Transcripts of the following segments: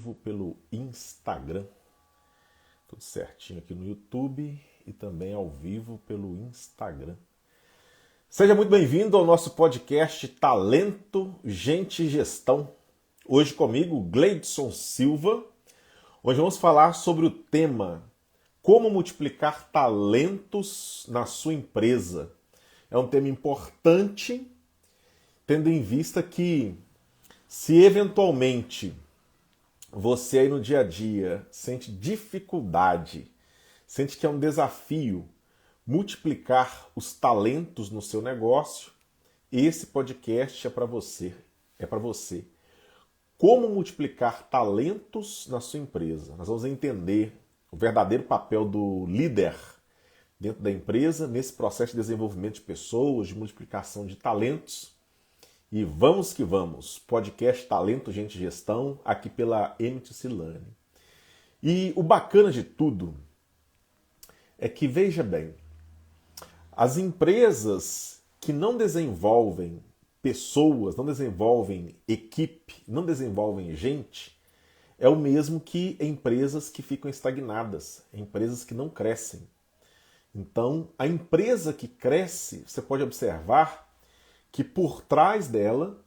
vivo pelo Instagram. Tudo certinho aqui no YouTube e também ao vivo pelo Instagram. Seja muito bem-vindo ao nosso podcast Talento, Gente e Gestão. Hoje comigo, Gleidson Silva. Hoje vamos falar sobre o tema Como multiplicar talentos na sua empresa. É um tema importante, tendo em vista que se eventualmente você aí no dia a dia sente dificuldade, sente que é um desafio multiplicar os talentos no seu negócio, esse podcast é para você. É para você. Como multiplicar talentos na sua empresa? Nós vamos entender o verdadeiro papel do líder dentro da empresa, nesse processo de desenvolvimento de pessoas, de multiplicação de talentos. E vamos que vamos, podcast Talento, Gente e Gestão, aqui pela MTC Learning. E o bacana de tudo é que, veja bem, as empresas que não desenvolvem pessoas, não desenvolvem equipe, não desenvolvem gente, é o mesmo que empresas que ficam estagnadas, empresas que não crescem. Então, a empresa que cresce, você pode observar que por trás dela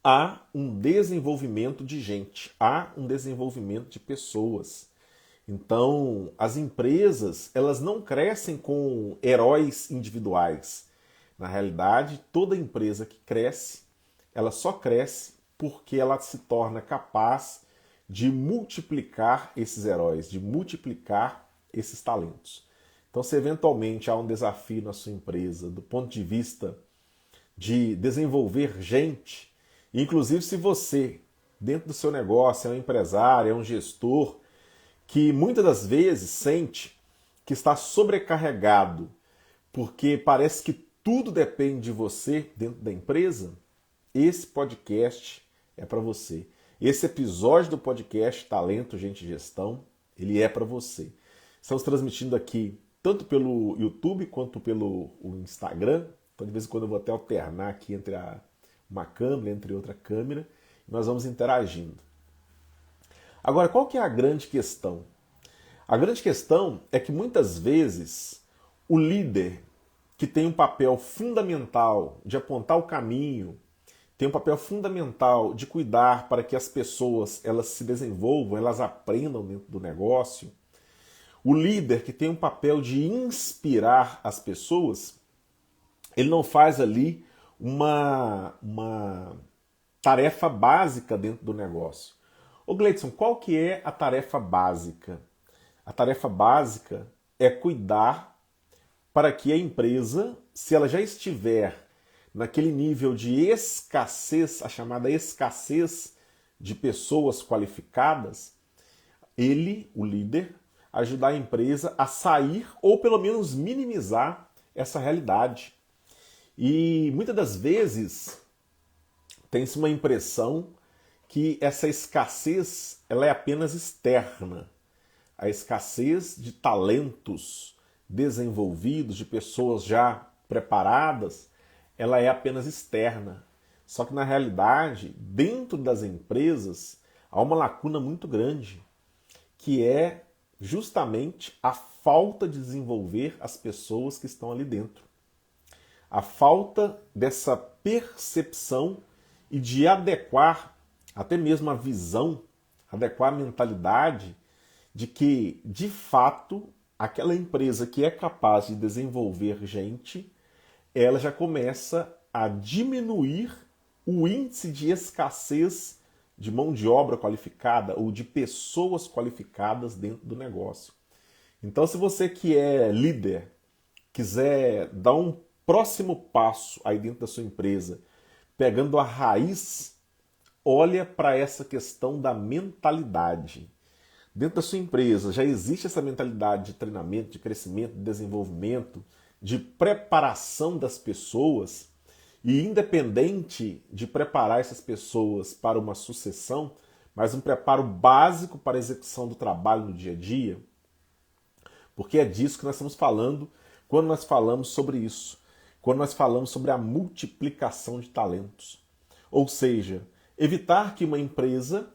há um desenvolvimento de gente, há um desenvolvimento de pessoas. Então, as empresas, elas não crescem com heróis individuais. Na realidade, toda empresa que cresce, ela só cresce porque ela se torna capaz de multiplicar esses heróis, de multiplicar esses talentos. Então, se eventualmente há um desafio na sua empresa, do ponto de vista de desenvolver gente, inclusive se você, dentro do seu negócio, é um empresário, é um gestor, que muitas das vezes sente que está sobrecarregado, porque parece que tudo depende de você dentro da empresa, esse podcast é para você. Esse episódio do podcast Talento, Gente e Gestão, ele é para você. Estamos transmitindo aqui tanto pelo YouTube quanto pelo Instagram. Então, de vez em quando eu vou até alternar aqui entre uma câmera, entre outra câmera, e nós vamos interagindo. Agora, qual que é a grande questão? A grande questão é que muitas vezes o líder, que tem um papel fundamental de apontar o caminho, tem um papel fundamental de cuidar para que as pessoas elas se desenvolvam, elas aprendam dentro do negócio, o líder que tem um papel de inspirar as pessoas, ele não faz ali uma tarefa básica dentro do negócio. Ô Gleidson, qual que é a tarefa básica? A tarefa básica é cuidar para que a empresa, se ela já estiver naquele nível de escassez, a chamada escassez de pessoas qualificadas, ele, o líder, ajudar a empresa a sair ou pelo menos minimizar essa realidade. E muitas das vezes tem-se uma impressão que essa escassez ela é apenas externa. A escassez de talentos desenvolvidos, de pessoas já preparadas, ela é apenas externa. Só que na realidade, dentro das empresas, há uma lacuna muito grande, que é justamente a falta de desenvolver as pessoas que estão ali dentro. A falta dessa percepção e de adequar até mesmo a visão, adequar a mentalidade de que, de fato, aquela empresa que é capaz de desenvolver gente, ela já começa a diminuir o índice de escassez de mão de obra qualificada ou de pessoas qualificadas dentro do negócio. Então, se você que é líder quiser dar um próximo passo aí dentro da sua empresa, pegando a raiz, olha para essa questão da mentalidade. Dentro da sua empresa já existe essa mentalidade de treinamento, de crescimento, de desenvolvimento, de preparação das pessoas, e independente de preparar essas pessoas para uma sucessão, mas um preparo básico para a execução do trabalho no dia a dia, porque é disso que nós estamos falando quando nós falamos sobre isso, quando nós falamos sobre a multiplicação de talentos. Ou seja, evitar que uma empresa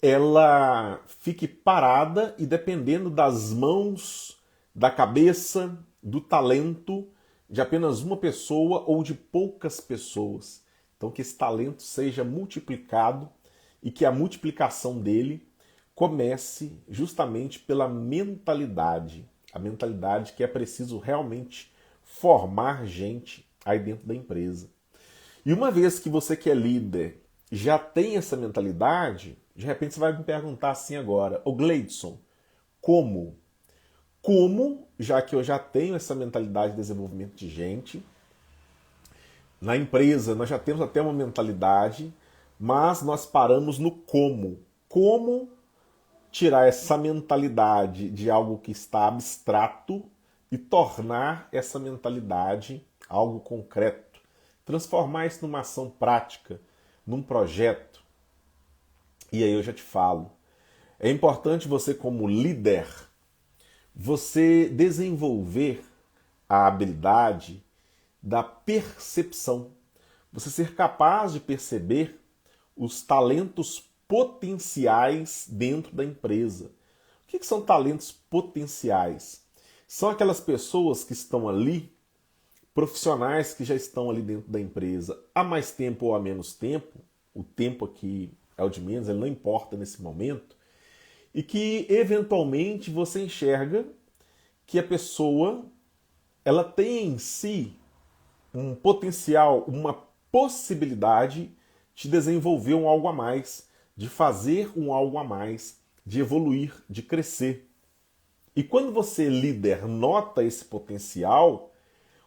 ela fique parada e dependendo das mãos, da cabeça, do talento de apenas uma pessoa ou de poucas pessoas. Então que esse talento seja multiplicado e que a multiplicação dele comece justamente pela mentalidade. A mentalidade que é preciso realmente formar gente aí dentro da empresa. E uma vez que você que é líder já tem essa mentalidade, de repente você vai me perguntar assim agora, ô Gleidson, como? Como, já que eu já tenho essa mentalidade de desenvolvimento de gente, na empresa nós já temos até uma mentalidade, mas nós paramos no como. Como tirar essa mentalidade de algo que está abstrato e tornar essa mentalidade algo concreto. Transformar isso numa ação prática, num projeto. E aí eu já te falo. É importante você, como líder, você desenvolver a habilidade da percepção. Você ser capaz de perceber os talentos potenciais dentro da empresa. O que são talentos potenciais? São aquelas pessoas que estão ali, profissionais que já estão ali dentro da empresa há mais tempo ou há menos tempo, o tempo aqui é o de menos, ele não importa nesse momento, e que eventualmente você enxerga que a pessoa ela tem em si um potencial, uma possibilidade de desenvolver um algo a mais, de fazer um algo a mais, de evoluir, de crescer. E quando você, líder, nota esse potencial,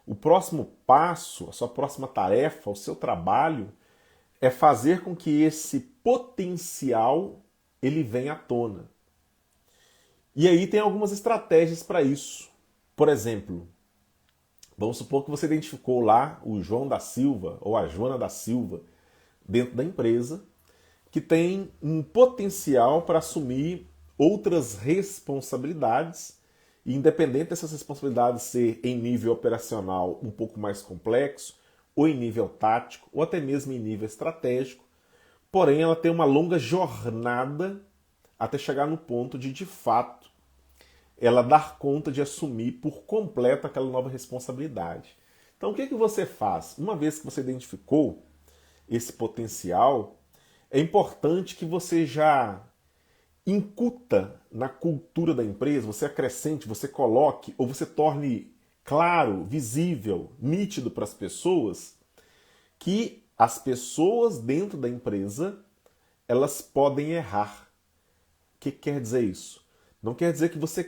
o próximo passo, a sua próxima tarefa, o seu trabalho é fazer com que esse potencial ele venha à tona. E aí tem algumas estratégias para isso. Por exemplo, vamos supor que você identificou lá o João da Silva ou a Joana da Silva dentro da empresa que tem um potencial para assumir outras responsabilidades e independente dessas responsabilidades ser em nível operacional um pouco mais complexo ou em nível tático ou até mesmo em nível estratégico, porém ela tem uma longa jornada até chegar no ponto de fato, ela dar conta de assumir por completo aquela nova responsabilidade. Então, o que você faz? Uma vez que você identificou esse potencial, é importante que você já incuta na cultura da empresa, você acrescente, você coloque ou você torne claro, visível, nítido para as pessoas que as pessoas dentro da empresa elas podem errar. O que quer dizer isso? Não quer dizer que você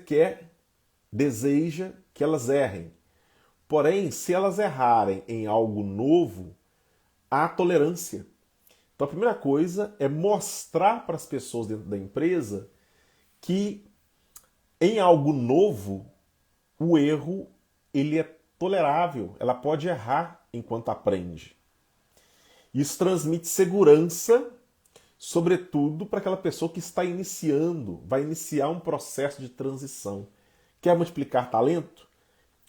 deseja que elas errem. Porém, se elas errarem em algo novo, há tolerância. Então a primeira coisa é mostrar para as pessoas dentro da empresa que em algo novo o erro ele é tolerável, ela pode errar enquanto aprende. Isso transmite segurança, sobretudo para aquela pessoa que está iniciando, vai iniciar um processo de transição. Quer multiplicar talento?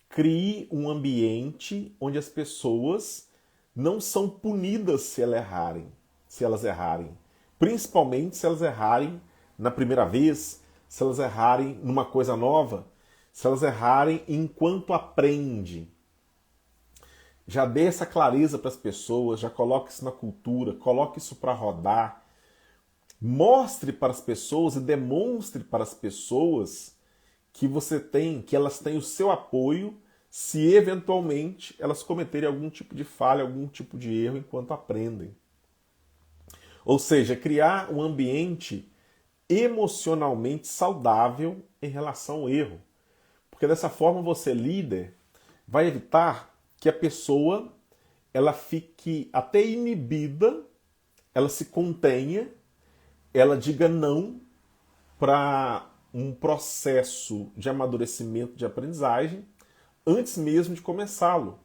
Crie um ambiente onde as pessoas não são punidas se elas errarem. Principalmente se elas errarem na primeira vez, se elas errarem numa coisa nova, se elas errarem enquanto aprende. Já dê essa clareza para as pessoas, já coloque isso na cultura, coloque isso para rodar. Mostre para as pessoas e demonstre para as pessoas que você tem, que elas têm o seu apoio se eventualmente elas cometerem algum tipo de falha, algum tipo de erro enquanto aprendem. Ou seja, criar um ambiente emocionalmente saudável em relação ao erro. Porque dessa forma você, líder, vai evitar que a pessoa ela fique até inibida, ela se contenha, ela diga não para um processo de amadurecimento de aprendizagem antes mesmo de começá-lo.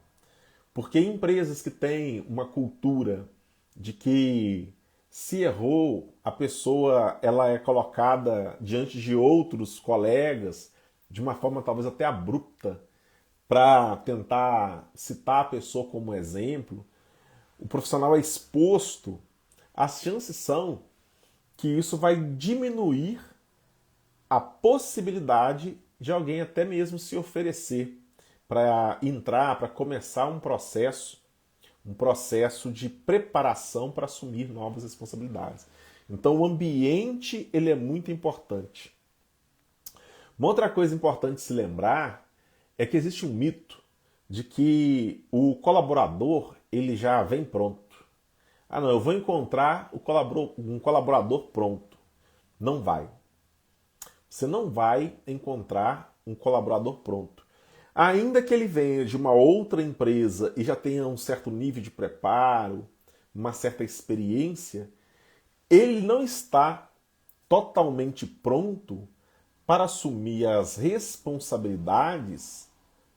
Porque empresas que têm uma cultura de que se errou, a pessoa ela é colocada diante de outros colegas de uma forma talvez até abrupta para tentar citar a pessoa como exemplo, o profissional é exposto, as chances são que isso vai diminuir a possibilidade de alguém até mesmo se oferecer para entrar, para começar um processo de preparação para assumir novas responsabilidades. Então o ambiente ele é muito importante. Uma outra coisa importante se lembrar é que existe um mito de que o colaborador ele já vem pronto. Ah não, eu vou encontrar um colaborador pronto. Não vai. Você não vai encontrar um colaborador pronto. Ainda que ele venha de uma outra empresa e já tenha um certo nível de preparo, uma certa experiência, ele não está totalmente pronto para assumir as responsabilidades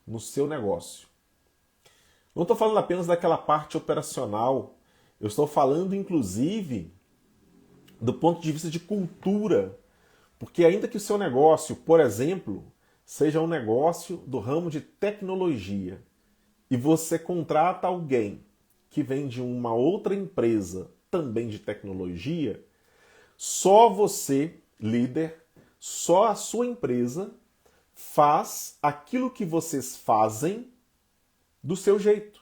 no seu negócio. Não estou falando apenas daquela parte operacional, eu estou falando inclusive do ponto de vista de cultura, porque ainda que o seu negócio, por exemplo, seja um negócio do ramo de tecnologia e você contrata alguém que vem de uma outra empresa também de tecnologia, só você, líder, só a sua empresa faz aquilo que vocês fazem do seu jeito.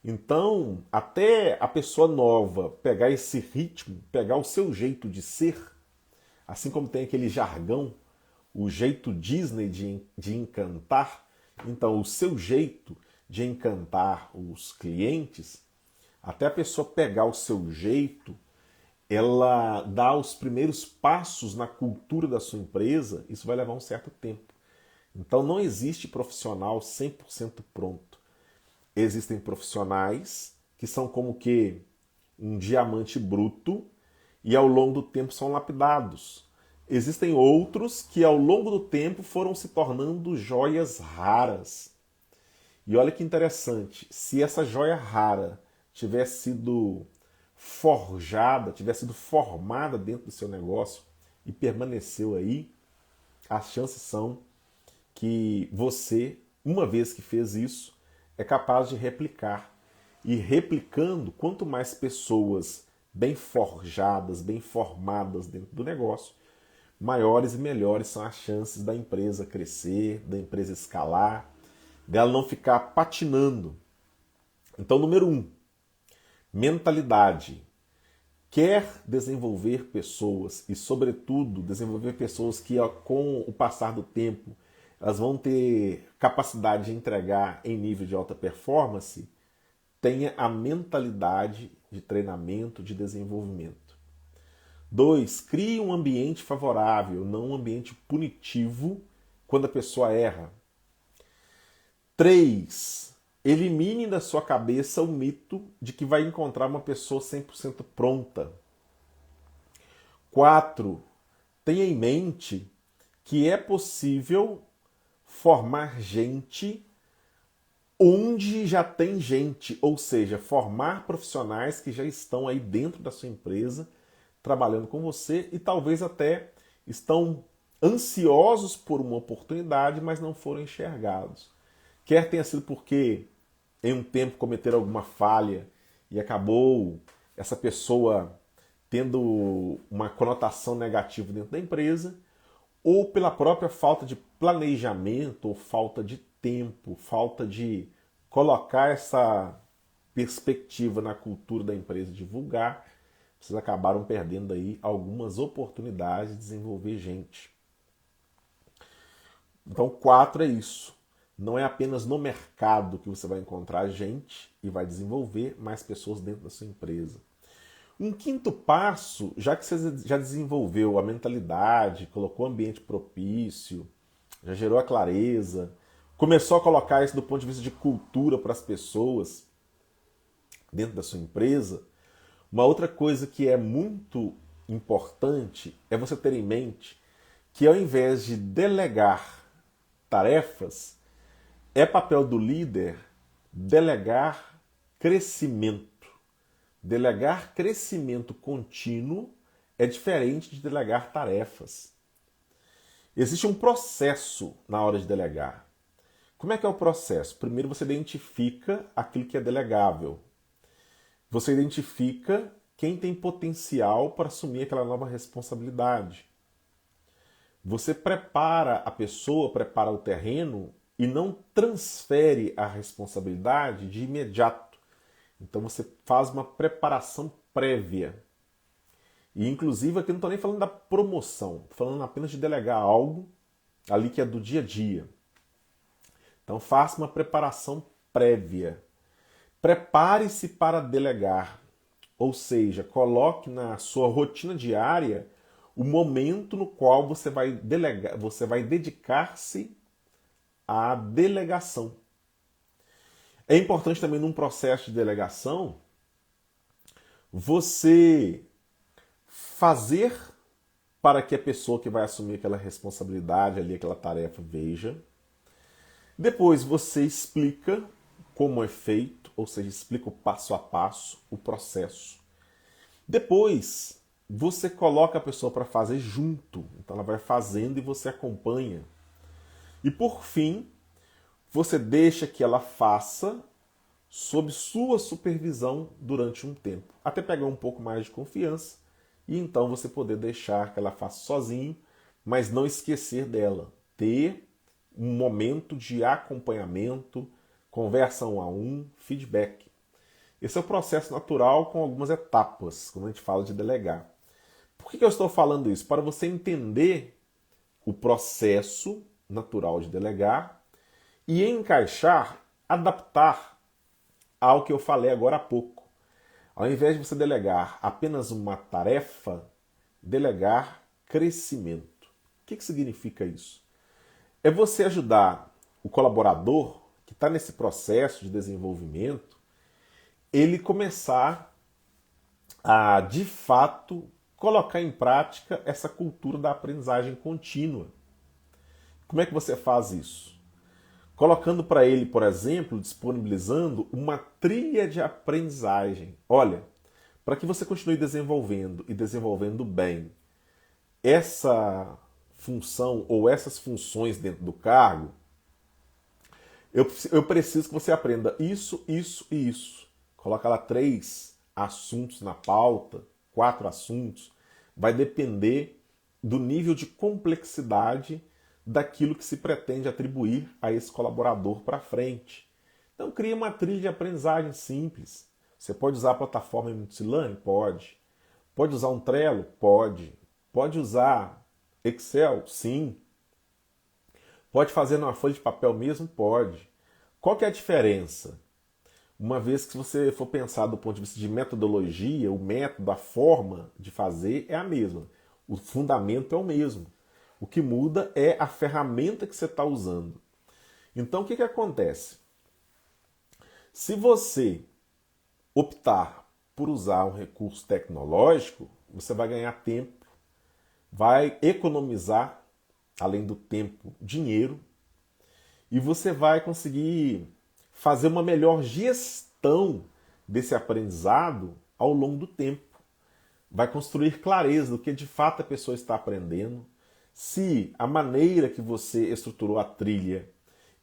Então, até a pessoa nova pegar esse ritmo, pegar o seu jeito de ser, assim como tem aquele jargão, o jeito Disney de encantar, então o seu jeito de encantar os clientes, até a pessoa pegar o seu jeito, ela dá os primeiros passos na cultura da sua empresa, isso vai levar um certo tempo. Então não existe profissional 100% pronto. Existem profissionais que são como que um diamante bruto e ao longo do tempo são lapidados. Existem outros que ao longo do tempo foram se tornando joias raras. E olha que interessante, se essa joia rara tivesse sido forjada, tivesse sido formada dentro do seu negócio e permaneceu aí, as chances são que você, uma vez que fez isso, é capaz de replicar. E replicando, quanto mais pessoas bem forjadas, bem formadas dentro do negócio, maiores e melhores são as chances da empresa crescer, da empresa escalar, dela não ficar patinando. Então, número 1, mentalidade. Quer desenvolver pessoas e, sobretudo, desenvolver pessoas que, com o passar do tempo, elas vão ter capacidade de entregar em nível de alta performance, tenha a mentalidade de treinamento, de desenvolvimento. 2, crie um ambiente favorável, não um ambiente punitivo quando a pessoa erra. 3, elimine da sua cabeça o mito de que vai encontrar uma pessoa 100% pronta. 4, tenha em mente que é possível formar gente onde já tem gente, ou seja, formar profissionais que já estão aí dentro da sua empresa, trabalhando com você e talvez até estão ansiosos por uma oportunidade, mas não foram enxergados. Quer tenha sido porque em um tempo cometeram alguma falha e acabou essa pessoa tendo uma conotação negativa dentro da empresa, ou pela própria falta de planejamento, ou falta de tempo, falta de colocar essa perspectiva na cultura da empresa, divulgar, vocês acabaram perdendo aí algumas oportunidades de desenvolver gente. Então, 4 é isso. Não é apenas no mercado que você vai encontrar gente e vai desenvolver mais pessoas dentro da sua empresa. Um quinto passo, já que você já desenvolveu a mentalidade, colocou o ambiente propício, já gerou a clareza, começou a colocar isso do ponto de vista de cultura para as pessoas dentro da sua empresa, uma outra coisa que é muito importante é você ter em mente que ao invés de delegar tarefas, é papel do líder delegar crescimento. Delegar crescimento contínuo é diferente de delegar tarefas. Existe um processo na hora de delegar. Como é que é o processo? Primeiro você identifica aquilo que é delegável. Você identifica quem tem potencial para assumir aquela nova responsabilidade. Você prepara a pessoa, prepara o terreno e não transfere a responsabilidade de imediato. Então você faz uma preparação prévia. E inclusive aqui não estou nem falando da promoção, estou falando apenas de delegar algo ali que é do dia a dia. Então faça uma preparação prévia. Prepare-se para delegar, ou seja, coloque na sua rotina diária o momento no qual você vai delegar, você vai dedicar-se à delegação. É importante também num processo de delegação você fazer para que a pessoa que vai assumir aquela responsabilidade ali, aquela tarefa, veja. Depois você explica como é feito, ou seja, explica o passo a passo, o processo. Depois você coloca a pessoa para fazer junto, então ela vai fazendo e você acompanha. E por fim, você deixa que ela faça sob sua supervisão durante um tempo, até pegar um pouco mais de confiança e então você poder deixar que ela faça sozinho, mas não esquecer dela. Ter um momento de acompanhamento, conversa um a um, feedback. Esse é o processo natural com algumas etapas, quando a gente fala de delegar. Por que eu estou falando isso? Para você entender o processo natural de delegar e encaixar, adaptar ao que eu falei agora há pouco. Ao invés de você delegar apenas uma tarefa, delegar crescimento. O que significa isso? É você ajudar o colaborador que está nesse processo de desenvolvimento, ele começar a, de fato, colocar em prática essa cultura da aprendizagem contínua. Como é que você faz isso? Colocando para ele, por exemplo, disponibilizando uma trilha de aprendizagem. Olha, para que você continue desenvolvendo e desenvolvendo bem essa função ou essas funções dentro do cargo, eu preciso que você aprenda isso, isso e isso. Coloca lá 3 assuntos na pauta, 4 assuntos. Vai depender do nível de complexidade daquilo que se pretende atribuir a esse colaborador para frente. Então cria uma trilha de aprendizagem simples. Você pode usar a plataforma Multilane? Pode. Pode usar um Trello? Pode. Pode usar Excel? Sim. Pode fazer numa folha de papel mesmo? Pode. Qual que é a diferença? Uma vez que você for pensar do ponto de vista de metodologia, o método, a forma de fazer é a mesma. O fundamento é o mesmo. O que muda é a ferramenta que você está usando. Então, o que acontece? Se você optar por usar um recurso tecnológico, você vai ganhar tempo, vai economizar, além do tempo, dinheiro, e você vai conseguir fazer uma melhor gestão desse aprendizado ao longo do tempo. Vai construir clareza do que de fato a pessoa está aprendendo, se a maneira que você estruturou a trilha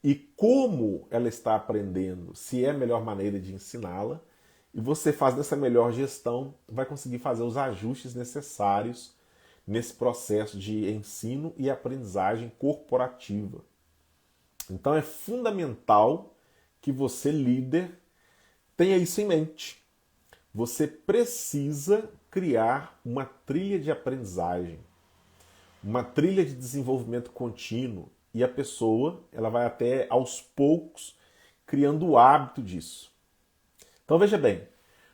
e como ela está aprendendo, se é a melhor maneira de ensiná-la, e você fazendo essa melhor gestão, vai conseguir fazer os ajustes necessários nesse processo de ensino e aprendizagem corporativa. Então é fundamental que você, líder, tenha isso em mente. Você precisa criar uma trilha de aprendizagem, uma trilha de desenvolvimento contínuo, e a pessoa ela vai até aos poucos criando o hábito disso. Então veja bem,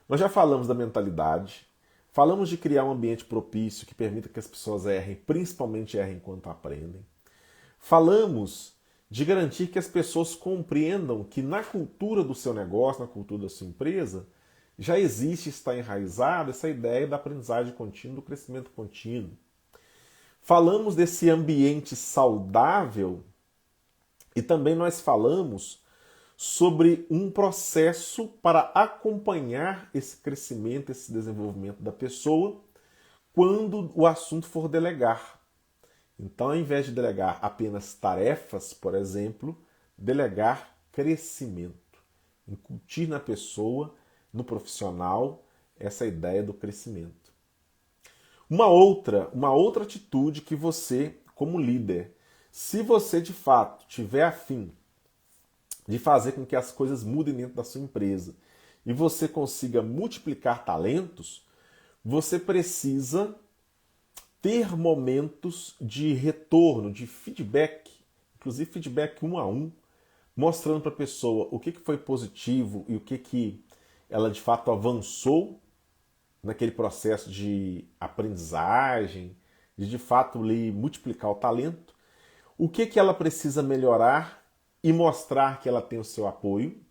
nós já falamos da mentalidade, falamos de criar um ambiente propício que permita que as pessoas errem, principalmente errem enquanto aprendem. Falamos de garantir que as pessoas compreendam que na cultura do seu negócio, na cultura da sua empresa, já existe, está enraizada essa ideia da aprendizagem contínua, do crescimento contínuo. Falamos desse ambiente saudável e também nós falamos sobre um processo para acompanhar esse crescimento, esse desenvolvimento da pessoa quando o assunto for delegar. Então, ao invés de delegar apenas tarefas, por exemplo, delegar crescimento. Incutir na pessoa, no profissional, essa ideia do crescimento. Uma outra atitude que você, como líder, se você de fato tiver afim de fazer com que as coisas mudem dentro da sua empresa e você consiga multiplicar talentos, você precisa ter momentos de retorno, de feedback, inclusive feedback 1 a 1, mostrando para a pessoa o que foi positivo e o que ela de fato avançou naquele processo de aprendizagem, de fato lhe multiplicar o talento, o que ela precisa melhorar e mostrar que ela tem o seu apoio,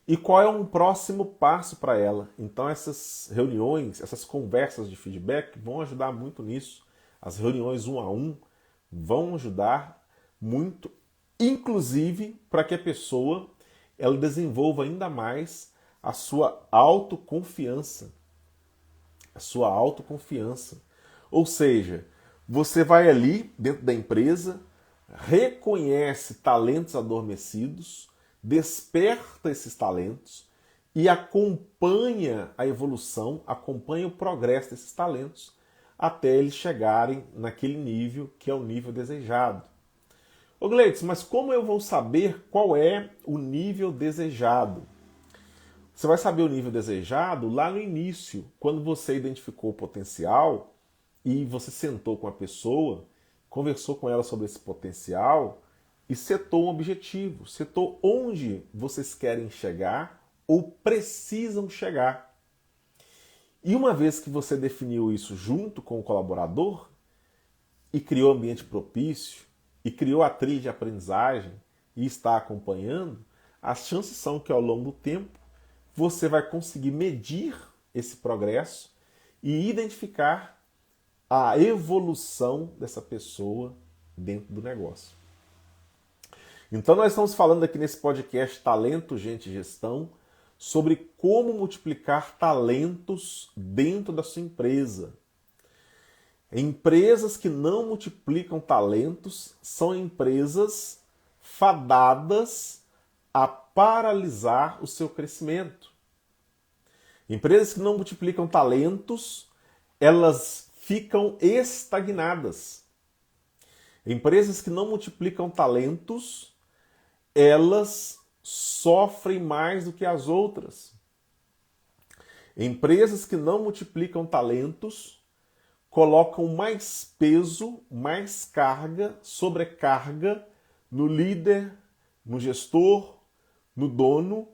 e qual é um próximo passo para ela. Então essas reuniões, essas conversas de feedback vão ajudar muito nisso. As reuniões 1 a 1 vão ajudar muito, inclusive para que a pessoa ela desenvolva ainda mais a sua autoconfiança. A sua autoconfiança. Ou seja, você vai ali dentro da empresa, reconhece talentos adormecidos, desperta esses talentos e acompanha a evolução, acompanha o progresso desses talentos até eles chegarem naquele nível que é o nível desejado. Ô Gleides, mas como eu vou saber qual é o nível desejado? Você vai saber o nível desejado lá no início, quando você identificou o potencial e você sentou com a pessoa, conversou com ela sobre esse potencial e setou um objetivo, setou onde vocês querem chegar ou precisam chegar. E uma vez que você definiu isso junto com o colaborador e criou um ambiente propício e criou a trilha de aprendizagem e está acompanhando, as chances são que ao longo do tempo você vai conseguir medir esse progresso e identificar a evolução dessa pessoa dentro do negócio. Então nós estamos falando aqui nesse podcast Talento, Gente e Gestão sobre como multiplicar talentos dentro da sua empresa. Empresas que não multiplicam talentos são empresas fadadas a paralisar o seu crescimento. Empresas que não multiplicam talentos, elas ficam estagnadas. Empresas que não multiplicam talentos, elas sofrem mais do que as outras. Empresas que não multiplicam talentos colocam mais peso, mais carga, sobrecarga no líder, no gestor, no dono,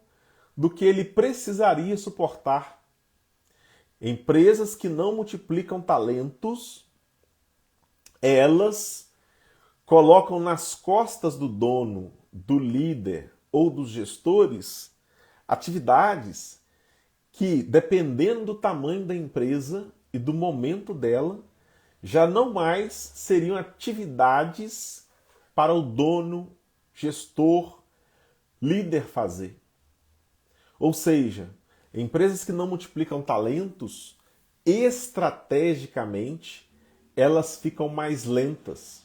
do que ele precisaria suportar. Empresas que não multiplicam talentos, elas colocam nas costas do dono, do líder ou dos gestores atividades que, dependendo do tamanho da empresa e do momento dela, já não mais seriam atividades para o dono, gestor, líder fazer. Ou seja, empresas que não multiplicam talentos, estrategicamente, elas ficam mais lentas.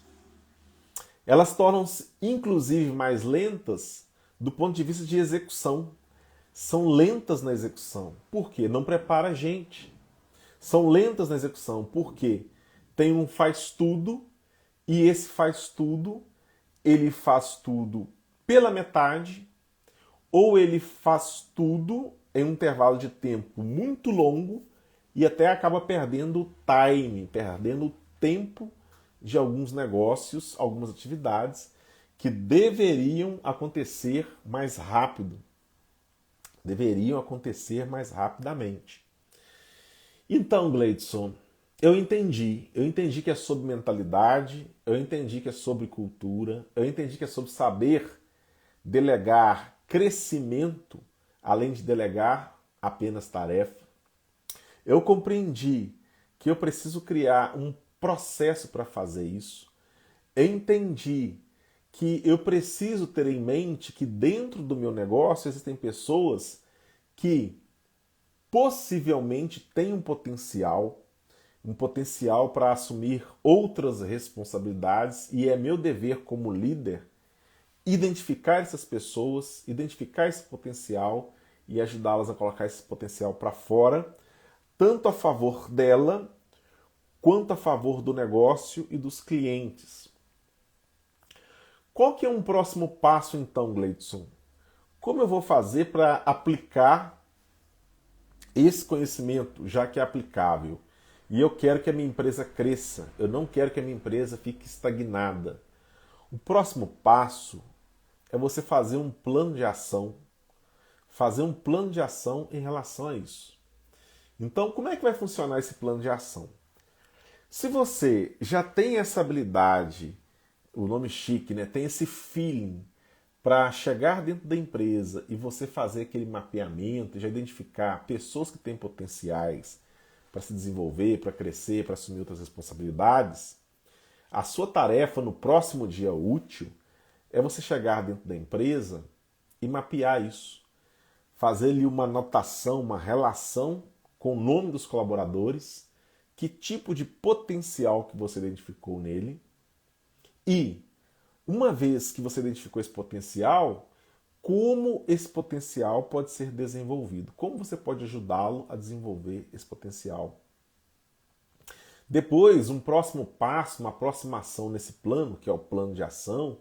Elas tornam-se, inclusive, mais lentas do ponto de vista de execução. São lentas na execução. Por quê? Não prepara a gente. São lentas na execução porque tem um faz tudo e esse faz tudo, ele faz tudo pela metade ou ele faz tudo em um intervalo de tempo muito longo e até acaba perdendo o time, perdendo o tempo de alguns negócios, algumas atividades que deveriam acontecer mais rápido. Deveriam acontecer mais rapidamente. Então, Gleidson, eu entendi que é sobre mentalidade, eu entendi que é sobre cultura, eu entendi que é sobre saber delegar crescimento, além de delegar apenas tarefa. Eu compreendi que eu preciso criar um processo para fazer isso. Eu entendi que eu preciso ter em mente que dentro do meu negócio existem pessoas que possivelmente têm um potencial para assumir outras responsabilidades e é meu dever como líder identificar essas pessoas, identificar esse potencial e ajudá-las a colocar esse potencial para fora, tanto a favor dela, quanto a favor do negócio e dos clientes. Qual que é um próximo passo então, Gleidson? Como eu vou fazer para aplicar esse conhecimento, já que é aplicável? E eu quero que a minha empresa cresça, eu não quero que a minha empresa fique estagnada. O próximo passo é você fazer um plano de ação. Fazer um plano de ação em relação a isso. Então, como é que vai funcionar esse plano de ação? Se você já tem essa habilidade, o nome chique, né? Tem esse feeling para chegar dentro da empresa e você fazer aquele mapeamento, já identificar pessoas que têm potenciais para se desenvolver, para crescer, para assumir outras responsabilidades, a sua tarefa no próximo dia útil é você chegar dentro da empresa e mapear isso. Fazer ali uma anotação, uma relação com o nome dos colaboradores, que tipo de potencial que você identificou nele e, uma vez que você identificou esse potencial, como esse potencial pode ser desenvolvido, como você pode ajudá-lo a desenvolver esse potencial. Depois, um próximo passo, uma próxima ação nesse plano, que é o plano de ação,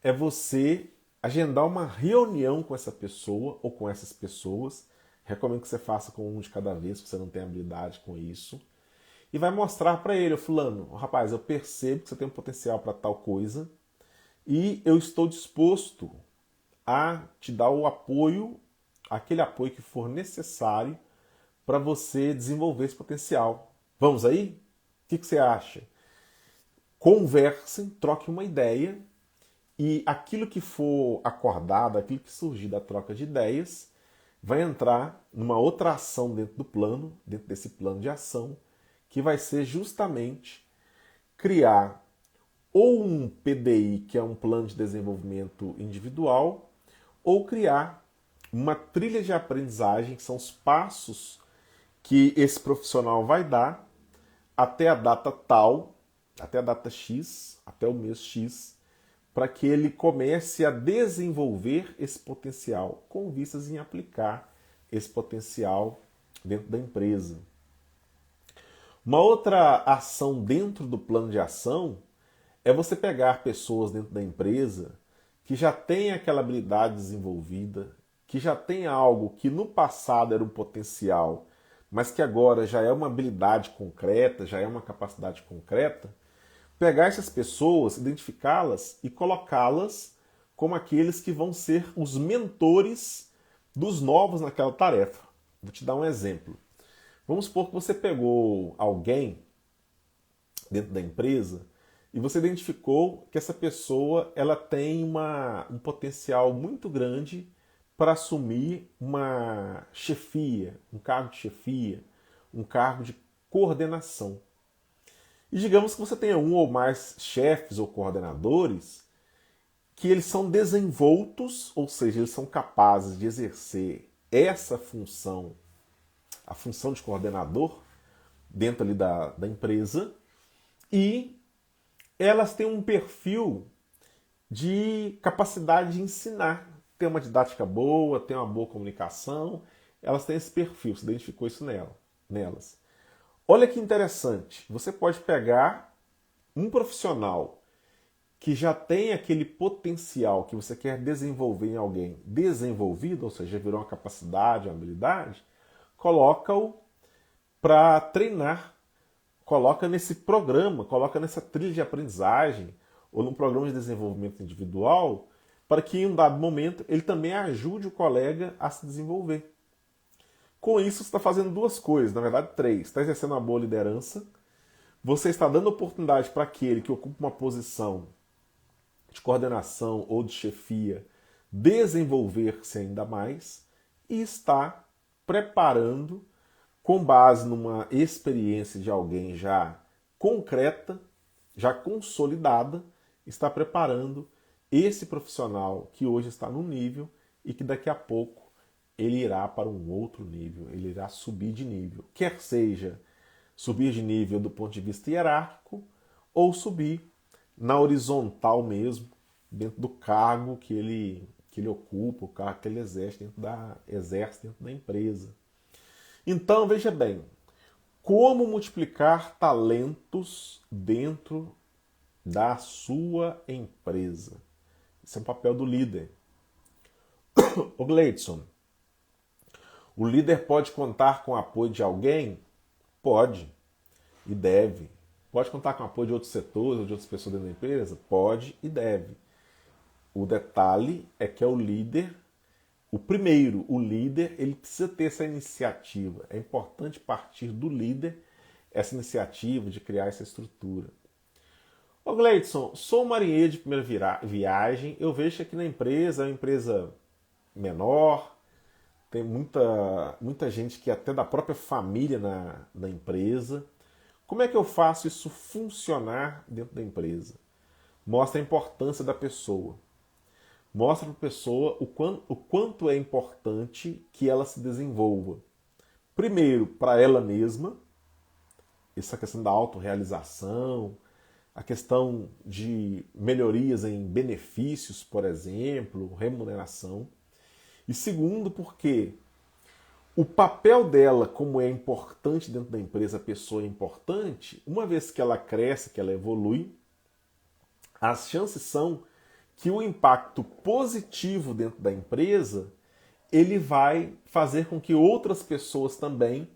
é você agendar uma reunião com essa pessoa ou com essas pessoas. Recomendo que você faça com um de cada vez, se você não tem habilidade com isso. E vai mostrar para ele, fulano, rapaz, eu percebo que você tem um potencial para tal coisa e eu estou disposto a te dar o apoio, aquele apoio que for necessário para você desenvolver esse potencial. Vamos aí? O que você acha? Conversem, troquem uma ideia e aquilo que for acordado, aquilo que surgir da troca de ideias, vai entrar numa outra ação dentro do plano, dentro desse plano de ação, que vai ser justamente criar ou um PDI, que é um plano de desenvolvimento individual, ou criar uma trilha de aprendizagem, que são os passos que esse profissional vai dar até a data tal, até a data X, até o mês X, para que ele comece a desenvolver esse potencial, com vistas em aplicar esse potencial dentro da empresa. Uma outra ação dentro do plano de ação é você pegar pessoas dentro da empresa que já têm aquela habilidade desenvolvida, que já tem algo que no passado era um potencial, mas que agora já é uma habilidade concreta, já é uma capacidade concreta, pegar essas pessoas, identificá-las e colocá-las como aqueles que vão ser os mentores dos novos naquela tarefa. Vou te dar um exemplo. Vamos supor que você pegou alguém dentro da empresa e você identificou que essa pessoa ela tem um potencial muito grande para assumir uma chefia, um cargo de chefia, um cargo de coordenação. E digamos que você tenha um ou mais chefes ou coordenadores que eles são desenvoltos, ou seja, eles são capazes de exercer essa função, a função de coordenador, dentro ali da empresa, e elas têm um perfil de capacidade de ensinar. Tem uma didática boa, tem uma boa comunicação, elas têm esse perfil, você identificou isso nelas. Olha que interessante, você pode pegar um profissional que já tem aquele potencial que você quer desenvolver em alguém desenvolvido, ou seja, virou uma capacidade, uma habilidade, coloca-o para treinar, coloca nesse programa, coloca nessa trilha de aprendizagem ou num programa de desenvolvimento individual para que em um dado momento ele também ajude o colega a se desenvolver. Com isso, você está fazendo duas coisas, na verdade três. Está exercendo uma boa liderança, você está dando oportunidade para aquele que ocupa uma posição de coordenação ou de chefia desenvolver-se ainda mais e está preparando, com base numa experiência de alguém já concreta, já consolidada, está preparando esse profissional que hoje está num nível e que daqui a pouco ele irá para um outro nível, ele irá subir de nível. Quer seja subir de nível do ponto de vista hierárquico ou subir na horizontal mesmo, dentro do cargo que ele que ele ocupa, o cargo que ele exerce dentro da empresa. Então, veja bem, como multiplicar talentos dentro da sua empresa? Esse é um papel do líder. Ô Gleidson, o líder pode contar com o apoio de alguém? Pode e deve. Pode contar com o apoio de outros setores ou de outras pessoas dentro da empresa? Pode e deve. O detalhe é que é o líder, o líder, ele precisa ter essa iniciativa. É importante partir do líder essa iniciativa de criar essa estrutura. Ô Gleidson, sou um marinheiro de primeira viagem, eu vejo que aqui na empresa é uma empresa menor, tem muita gente que é até da própria família na empresa. Como é que eu faço isso funcionar dentro da empresa? Mostra a importância da pessoa. Mostra para a pessoa o quanto é importante que ela se desenvolva. Primeiro, para ela mesma, essa questão da autorrealização, a questão de melhorias em benefícios, por exemplo, remuneração. E segundo, porque o papel dela, como é importante dentro da empresa, a pessoa é importante, uma vez que ela cresce, que ela evolui, as chances são que o impacto positivo dentro da empresa, ele vai fazer com que outras pessoas também,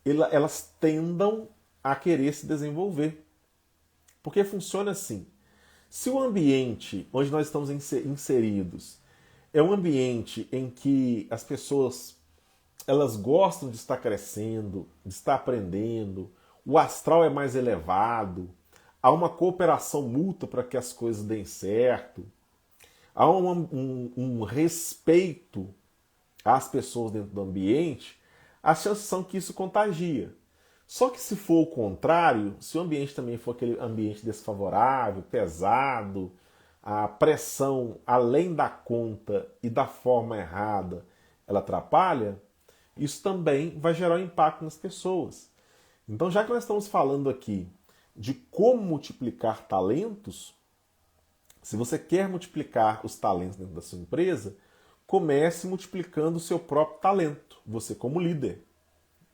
elas tendam a querer se desenvolver. Porque funciona assim. Se o ambiente onde nós estamos inseridos é um ambiente em que as pessoas elas gostam de estar crescendo, de estar aprendendo, o astral é mais elevado, há uma cooperação mútua para que as coisas deem certo, há um respeito às pessoas dentro do ambiente, as chances são que isso contagia. Só que se for o contrário, se o ambiente também for aquele ambiente desfavorável, pesado, a pressão além da conta e da forma errada, ela atrapalha, isso também vai gerar um impacto nas pessoas. Então, já que nós estamos falando aqui de como multiplicar talentos, se você quer multiplicar os talentos dentro da sua empresa, comece multiplicando o seu próprio talento, você como líder.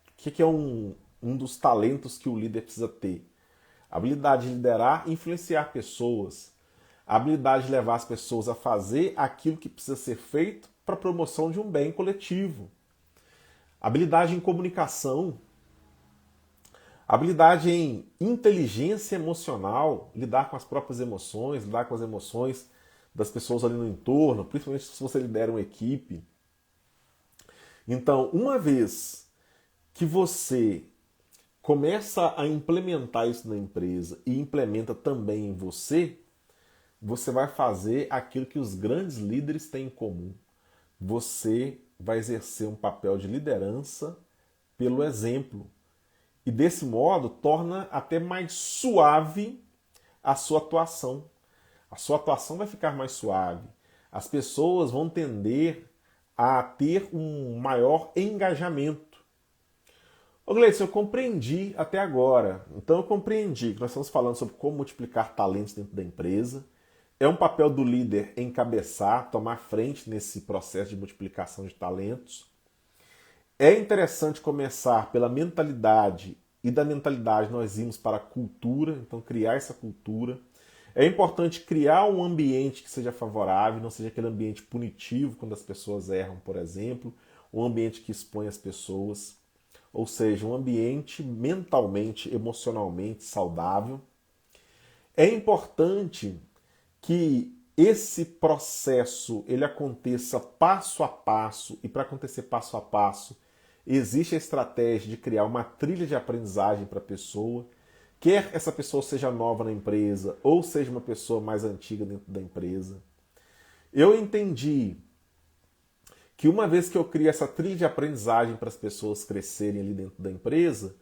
O que é um dos talentos que o líder precisa ter? A habilidade de liderar e influenciar pessoas. A habilidade de levar as pessoas a fazer aquilo que precisa ser feito para a promoção de um bem coletivo. Habilidade em comunicação. Habilidade em inteligência emocional, lidar com as próprias emoções, lidar com as emoções das pessoas ali no entorno, principalmente se você lidera uma equipe. Então, uma vez que você começa a implementar isso na empresa e implementa também em você, você vai fazer aquilo que os grandes líderes têm em comum. Você vai exercer um papel de liderança pelo exemplo. E desse modo torna até mais suave a sua atuação. A sua atuação vai ficar mais suave. As pessoas vão tender a ter um maior engajamento. Ô Gleison, eu compreendi até agora. Então eu compreendi que nós estamos falando sobre como multiplicar talentos dentro da empresa. É um papel do líder encabeçar, tomar frente nesse processo de multiplicação de talentos. É interessante começar pela mentalidade e da mentalidade nós irmos para a cultura, então criar essa cultura. É importante criar um ambiente que seja favorável, não seja aquele ambiente punitivo quando as pessoas erram, por exemplo, um ambiente que expõe as pessoas, ou seja, um ambiente mentalmente, emocionalmente saudável. É importante que esse processo ele aconteça passo a passo, e para acontecer passo a passo, existe a estratégia de criar uma trilha de aprendizagem para a pessoa, quer essa pessoa seja nova na empresa ou seja uma pessoa mais antiga dentro da empresa. Eu entendi que uma vez que eu crio essa trilha de aprendizagem para as pessoas crescerem ali dentro da empresa,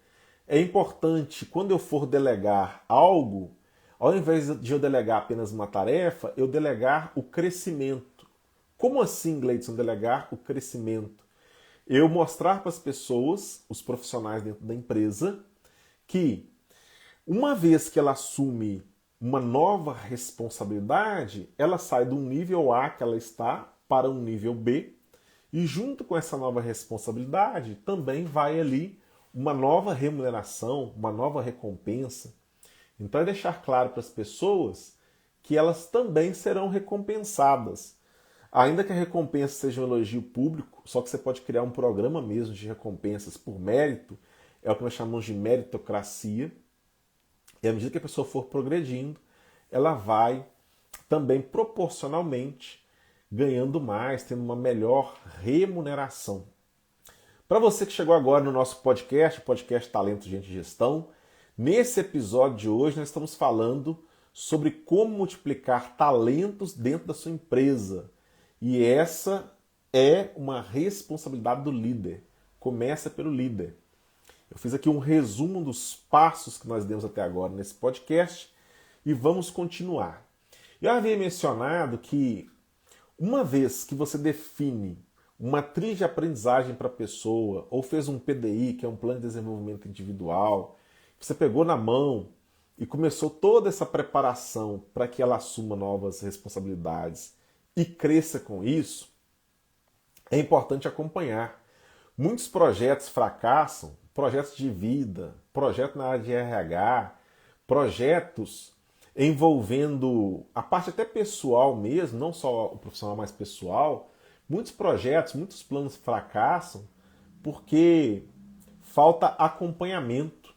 é importante, quando eu for delegar algo, ao invés de eu delegar apenas uma tarefa, eu delegar o crescimento. Como assim, Gleidson, delegar o crescimento? Eu mostrar para as pessoas, os profissionais dentro da empresa, que uma vez que ela assume uma nova responsabilidade, ela sai do nível A que ela está para um nível B, e junto com essa nova responsabilidade também vai ali uma nova remuneração, uma nova recompensa. Então é deixar claro para as pessoas que elas também serão recompensadas. Ainda que a recompensa seja um elogio público, só que você pode criar um programa mesmo de recompensas por mérito, é o que nós chamamos de meritocracia. E à medida que a pessoa for progredindo, ela vai também proporcionalmente ganhando mais, tendo uma melhor remuneração. Para você que chegou agora no nosso podcast, o podcast Talento Gente e Gestão, nesse episódio de hoje nós estamos falando sobre como multiplicar talentos dentro da sua empresa. E essa é uma responsabilidade do líder. Começa pelo líder. Eu fiz aqui um resumo dos passos que nós demos até agora nesse podcast e vamos continuar. Eu havia mencionado que uma vez que você define uma trilha de aprendizagem para a pessoa, ou fez um PDI, que é um plano de desenvolvimento individual, você pegou na mão e começou toda essa preparação para que ela assuma novas responsabilidades e cresça com isso, é importante acompanhar. Muitos projetos fracassam, projetos de vida, projetos na área de RH, projetos envolvendo a parte até pessoal mesmo, não só o profissional, mas pessoal. Muitos projetos, muitos planos fracassam porque falta acompanhamento.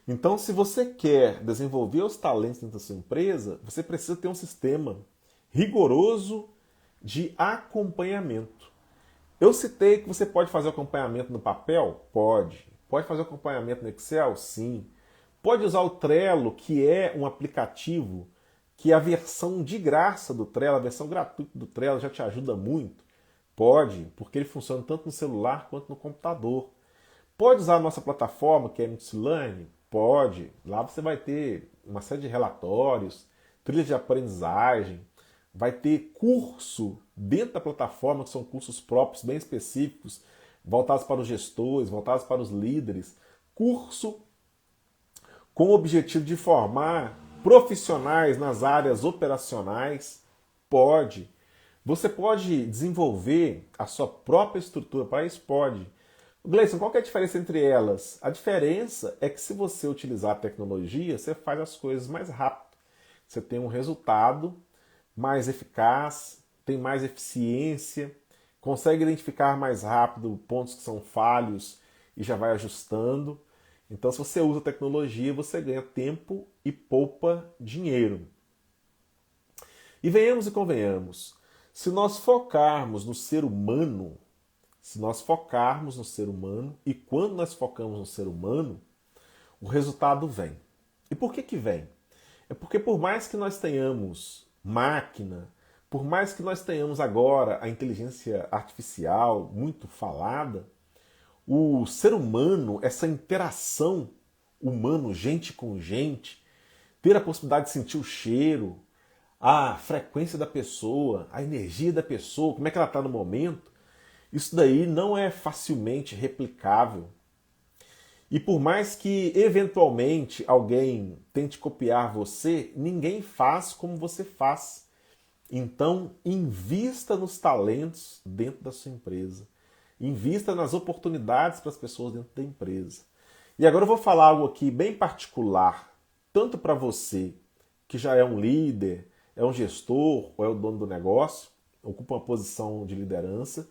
Então, se você quer desenvolver os talentos dentro da sua empresa, você precisa ter um sistema rigoroso de acompanhamento. Eu citei que você pode fazer acompanhamento no papel? Pode. Pode fazer acompanhamento no Excel? Sim. Pode usar o Trello, que é um aplicativo que a versão de graça do Trello, a versão gratuita do Trello já te ajuda muito? Pode, porque ele funciona tanto no celular quanto no computador. Pode usar a nossa plataforma, que é a Miscellany? Pode. Lá você vai ter uma série de relatórios, trilhas de aprendizagem, vai ter curso dentro da plataforma, que são cursos próprios, bem específicos, voltados para os gestores, voltados para os líderes. Curso com o objetivo de formar profissionais nas áreas operacionais. Pode. Você pode desenvolver a sua própria estrutura para isso? Pode. Gleison, qual que é a diferença entre elas? A diferença é que se você utilizar a tecnologia, você faz as coisas mais rápido. Você tem um resultado mais eficaz, tem mais eficiência, consegue identificar mais rápido pontos que são falhos e já vai ajustando. Então, se você usa a tecnologia, você ganha tempo e poupa dinheiro. E venhamos e convenhamos, se nós focarmos no ser humano, e quando nós focamos no ser humano, o resultado vem. E por que vem? É porque por mais que nós tenhamos máquina, por mais que nós tenhamos agora a inteligência artificial muito falada, o ser humano, essa interação humano, gente com gente, ter a possibilidade de sentir o cheiro, a frequência da pessoa, a energia da pessoa, como é que ela está no momento, isso daí não é facilmente replicável. E por mais que eventualmente alguém tente copiar você, ninguém faz como você faz. Então, invista nos talentos dentro da sua empresa. Invista nas oportunidades para as pessoas dentro da empresa. E agora eu vou falar algo aqui bem particular, tanto para você que já é um líder, é um gestor ou é o dono do negócio, ocupa uma posição de liderança,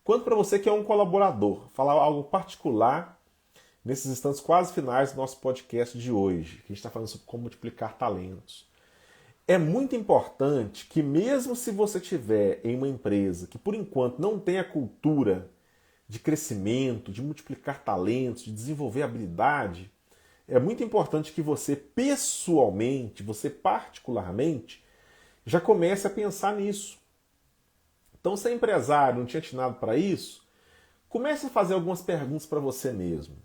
quanto para você que é um colaborador. Falar algo particular nesses instantes quase finais do nosso podcast de hoje, que a gente está falando sobre como multiplicar talentos. É muito importante que mesmo se você estiver em uma empresa que por enquanto não tem a cultura de crescimento, de multiplicar talentos, de desenvolver habilidade, é muito importante que você pessoalmente, você particularmente, já comece a pensar nisso. Então, se é empresário, não tinha atinado para isso, comece a fazer algumas perguntas para você mesmo.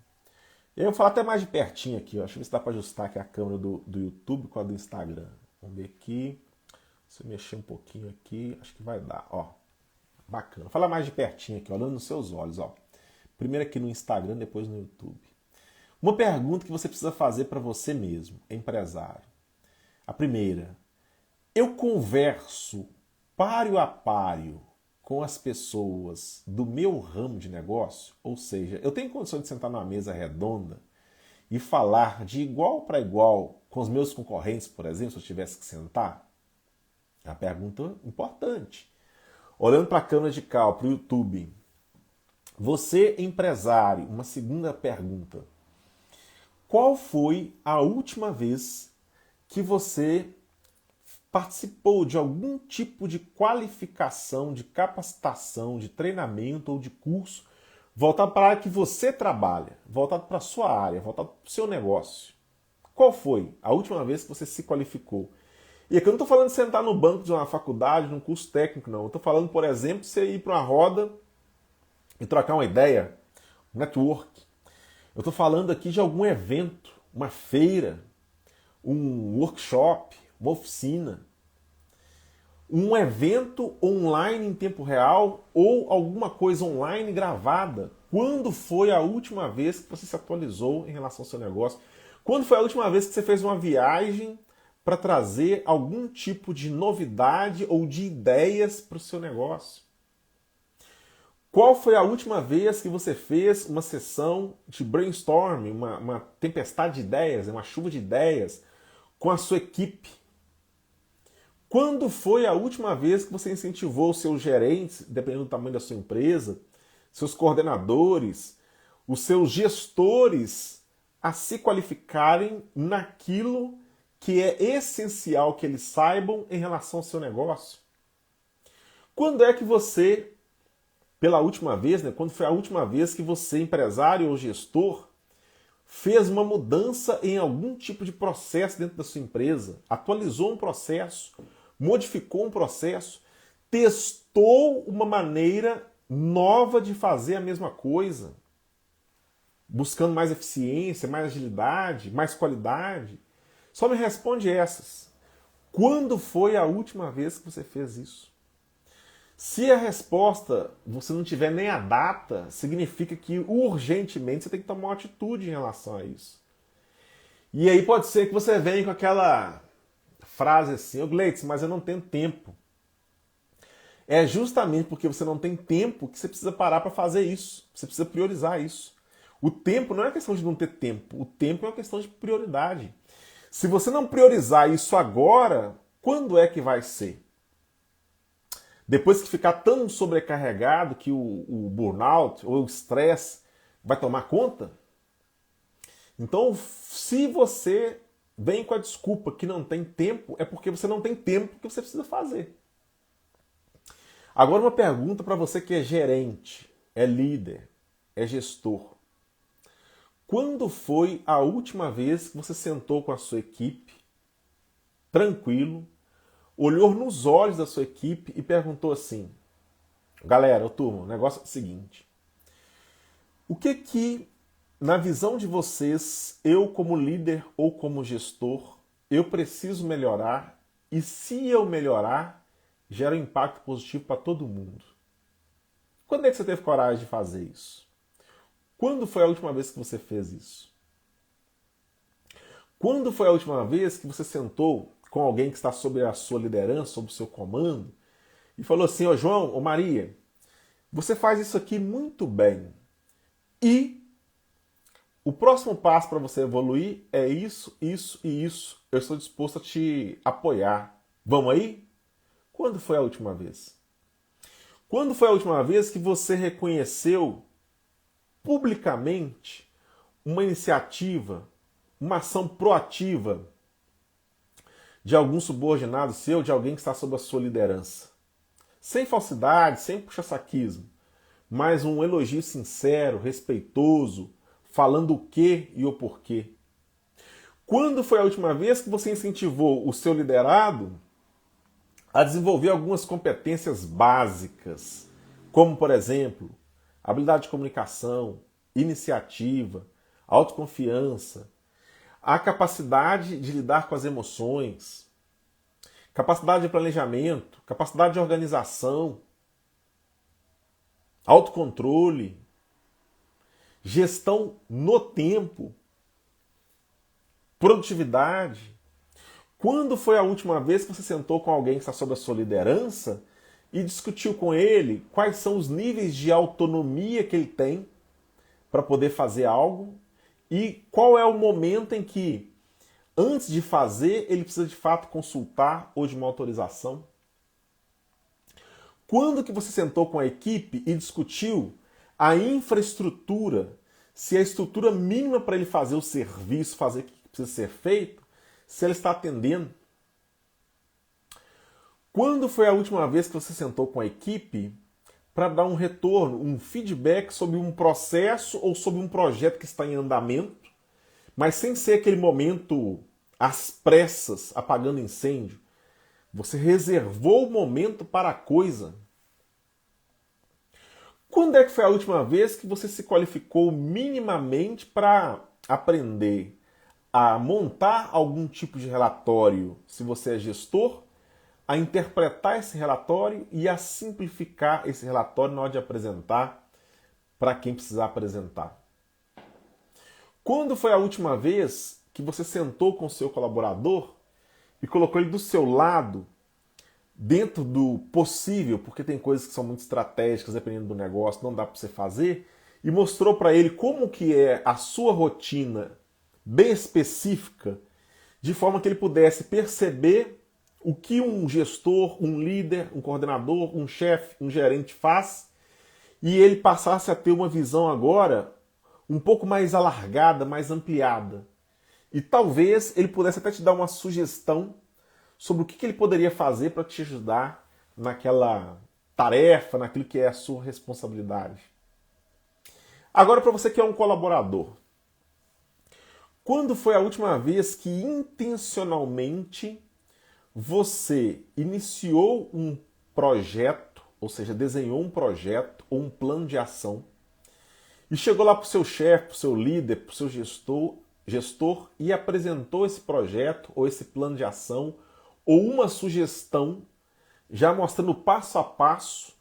E aí eu vou falar até mais de pertinho aqui, ó. Deixa eu ver se dá para ajustar aqui a câmera do YouTube com a do Instagram. Vamos ver aqui. Se eu mexer um pouquinho aqui, acho que vai dar. Ó, bacana. Vou falar mais de pertinho aqui, olhando nos seus olhos. Ó. Primeiro aqui no Instagram, depois no YouTube. Uma pergunta que você precisa fazer para você mesmo, empresário. A primeira: eu converso páreo a páreo com as pessoas do meu ramo de negócio? Ou seja, eu tenho condição de sentar numa mesa redonda e falar de igual para igual com os meus concorrentes, por exemplo, se eu tivesse que sentar? É uma pergunta importante. Olhando para a câmera de cá, para o YouTube, você empresário, uma segunda pergunta. Qual foi a última vez que você participou de algum tipo de qualificação, de capacitação, de treinamento ou de curso voltado para a área que você trabalha, voltado para a sua área, voltado para o seu negócio? Qual foi a última vez que você se qualificou? E aqui eu não estou falando de sentar no banco de uma faculdade, num curso técnico, não. Eu estou falando, por exemplo, de você ir para uma roda e trocar uma ideia, um network. Eu estou falando aqui de algum evento, uma feira, um workshop, uma oficina, um evento online em tempo real ou alguma coisa online gravada. Quando foi a última vez que você se atualizou em relação ao seu negócio? Quando foi a última vez que você fez uma viagem para trazer algum tipo de novidade ou de ideias para o seu negócio? Qual foi a última vez que você fez uma sessão de brainstorming, uma tempestade de ideias, uma chuva de ideias com a sua equipe? Quando foi a última vez que você incentivou os seus gerentes, dependendo do tamanho da sua empresa, seus coordenadores, os seus gestores a se qualificarem naquilo que é essencial que eles saibam em relação ao seu negócio? Quando é que você, pela última vez, quando foi a última vez que você, empresário ou gestor, fez uma mudança em algum tipo de processo dentro da sua empresa, atualizou um processo, modificou um processo, testou uma maneira nova de fazer a mesma coisa, buscando mais eficiência, mais agilidade, mais qualidade? Só me responde essas. Quando foi a última vez que você fez isso? Se a resposta você não tiver nem a data, significa que urgentemente você tem que tomar uma atitude em relação a isso. E aí pode ser que você venha com aquela frase assim: ô Gleitson, mas eu não tenho tempo. É justamente porque você não tem tempo que você precisa parar para fazer isso. Você precisa priorizar isso. O tempo não é uma questão de não ter tempo. O tempo é uma questão de prioridade. Se você não priorizar isso agora, quando é que vai ser? Depois que ficar tão sobrecarregado que o burnout ou o estresse vai tomar conta? Então, se você vem com a desculpa que não tem tempo, é porque você não tem tempo que você precisa fazer. Agora uma pergunta para você que é gerente, é líder, é gestor. Quando foi a última vez que você sentou com a sua equipe, tranquilo, olhou nos olhos da sua equipe e perguntou assim: galera, turma, o negócio é o seguinte. O que, na visão de vocês, eu como líder ou como gestor, eu preciso melhorar, e se eu melhorar, gera um impacto positivo para todo mundo? Quando é que você teve coragem de fazer isso? Quando foi a última vez que você fez isso? Quando foi a última vez que você sentou com alguém que está sob a sua liderança, sob o seu comando, e falou assim: ô João, ô Maria, você faz isso aqui muito bem. E o próximo passo para você evoluir é isso, isso e isso. Eu estou disposto a te apoiar. Vamos aí? Quando foi a última vez? Quando foi a última vez que você reconheceu publicamente uma iniciativa, uma ação proativa de algum subordinado seu, de alguém que está sob a sua liderança? Sem falsidade, sem puxa-saquismo, mas um elogio sincero, respeitoso, falando o que e o porquê. Quando foi a última vez que você incentivou o seu liderado a desenvolver algumas competências básicas, como, por exemplo, habilidade de comunicação, iniciativa, autoconfiança, a capacidade de lidar com as emoções, capacidade de planejamento, capacidade de organização, autocontrole, gestão no tempo, produtividade? Quando foi a última vez que você sentou com alguém que está sob a sua liderança e discutiu com ele quais são os níveis de autonomia que ele tem para poder fazer algo e qual é o momento em que, antes de fazer, ele precisa de fato consultar ou de uma autorização? Quando que você sentou com a equipe e discutiu a infraestrutura, se a estrutura mínima para ele fazer o serviço, fazer o que precisa ser feito, se ela está atendendo? Quando foi a última vez que você sentou com a equipe para dar um retorno, um feedback sobre um processo ou sobre um projeto que está em andamento, mas sem ser aquele momento às pressas, apagando incêndio? Você reservou o momento para a coisa. Quando é que foi a última vez que você se qualificou minimamente para aprender a montar algum tipo de relatório, se você é gestor, a interpretar esse relatório e a simplificar esse relatório na hora de apresentar para quem precisar apresentar? Quando foi a última vez que você sentou com o seu colaborador e colocou ele do seu lado, dentro do possível, porque tem coisas que são muito estratégicas, dependendo do negócio, não dá para você fazer, e mostrou para ele como que é a sua rotina bem específica, de forma que ele pudesse perceber o que um gestor, um líder, um coordenador, um chefe, um gerente faz, e ele passasse a ter uma visão agora um pouco mais alargada, mais ampliada. E talvez ele pudesse até te dar uma sugestão sobre o que ele poderia fazer para te ajudar naquela tarefa, naquilo que é a sua responsabilidade. Agora, para você que é um colaborador, quando foi a última vez que intencionalmente você iniciou um projeto, ou seja, desenhou um projeto ou um plano de ação e chegou lá para o seu chefe, para o seu líder, para o seu gestor e apresentou esse projeto ou esse plano de ação ou uma sugestão, já mostrando passo a passo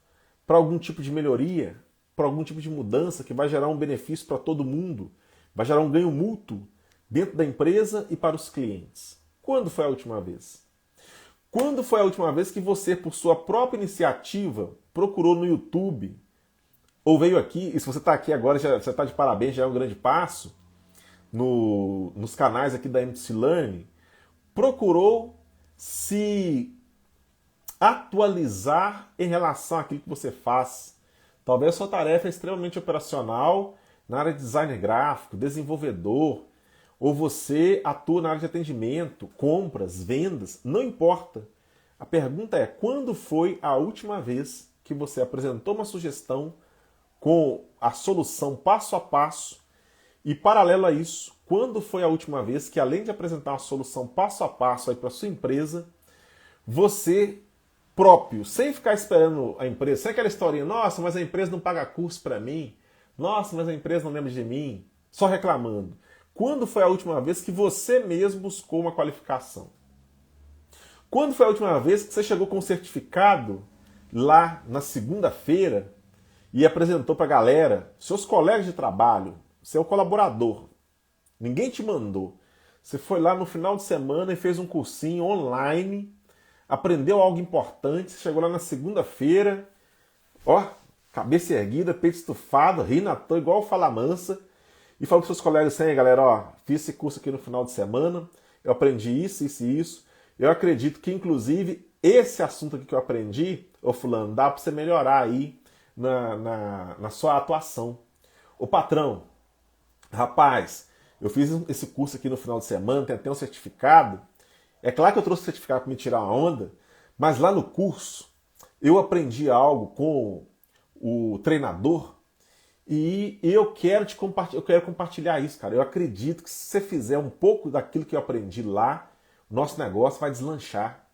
para algum tipo de melhoria, para algum tipo de mudança que vai gerar um benefício para todo mundo, vai gerar um ganho mútuo dentro da empresa e para os clientes? Quando foi a última vez? Quando foi a última vez que você, por sua própria iniciativa, procurou no YouTube, ou veio aqui, e se você está aqui agora, você está de parabéns, já é um grande passo, nos canais aqui da MC Learning, procurou se atualizar em relação àquilo que você faz. Talvez a sua tarefa é extremamente operacional na área de designer gráfico, desenvolvedor, ou você atua na área de atendimento, compras, vendas, não importa. A pergunta é, quando foi a última vez que você apresentou uma sugestão com a solução passo a passo e, paralelo a isso, quando foi a última vez que, além de apresentar uma solução passo a passo para a sua empresa, você próprio, sem ficar esperando a empresa, sem aquela historinha, nossa, mas a empresa não paga curso para mim, nossa, mas a empresa não lembra de mim, só reclamando. Quando foi a última vez que você mesmo buscou uma qualificação? Quando foi a última vez que você chegou com um certificado lá na segunda-feira e apresentou para a galera, seus colegas de trabalho, seu colaborador? Ninguém te mandou. Você foi lá no final de semana e fez um cursinho online, aprendeu algo importante, chegou lá na segunda-feira, ó, cabeça erguida, peito estufado, rindo à toa, igual o Fala Mansa, e falou para seus colegas assim, galera, ó, fiz esse curso aqui no final de semana, eu aprendi isso, isso e isso, eu acredito que, inclusive, esse assunto aqui que eu aprendi, ô fulano, dá para você melhorar aí na sua atuação. Ô patrão, rapaz, eu fiz esse curso aqui no final de semana, tem até um certificado. É claro que eu trouxe o certificado para me tirar uma onda, mas lá no curso eu aprendi algo com o treinador e eu quero compartilhar isso, cara. Eu acredito que se você fizer um pouco daquilo que eu aprendi lá, nosso negócio vai deslanchar.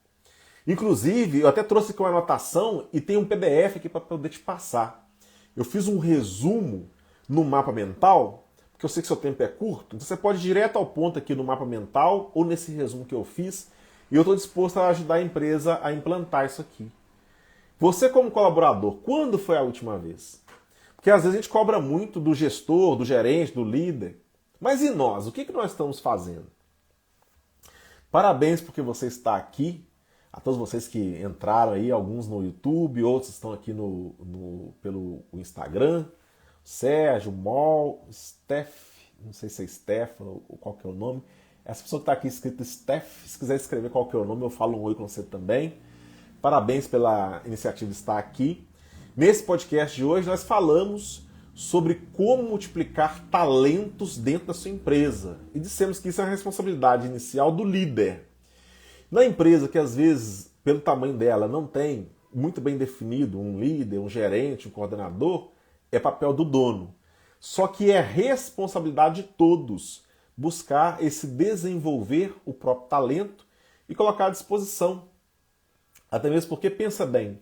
Inclusive, eu até trouxe aqui uma anotação e tem um PDF aqui para poder te passar. Eu fiz um resumo no mapa mental, porque eu sei que seu tempo é curto, então você pode ir direto ao ponto aqui no mapa mental ou nesse resumo que eu fiz, e eu estou disposto a ajudar a empresa a implantar isso aqui. Você como colaborador, quando foi a última vez? Porque às vezes a gente cobra muito do gestor, do gerente, do líder, mas e nós? O que nós estamos fazendo? Parabéns porque você está aqui a todos vocês que entraram aí, alguns no YouTube, outros estão aqui pelo Instagram. Sérgio, Mol, Steph, não sei se é Stefano ou qual que é o nome. Essa pessoa que está aqui escrito Steph, se quiser escrever qual que é o nome, eu falo um oi com você também. Parabéns pela iniciativa de estar aqui. Nesse podcast de hoje nós falamos sobre como multiplicar talentos dentro da sua empresa. E dissemos que isso é uma responsabilidade inicial do líder. Na empresa que às vezes, pelo tamanho dela, não tem muito bem definido um líder, um gerente, um coordenador, é papel do dono. Só que é responsabilidade de todos buscar esse desenvolver o próprio talento e colocar à disposição. Até mesmo porque, pensa bem,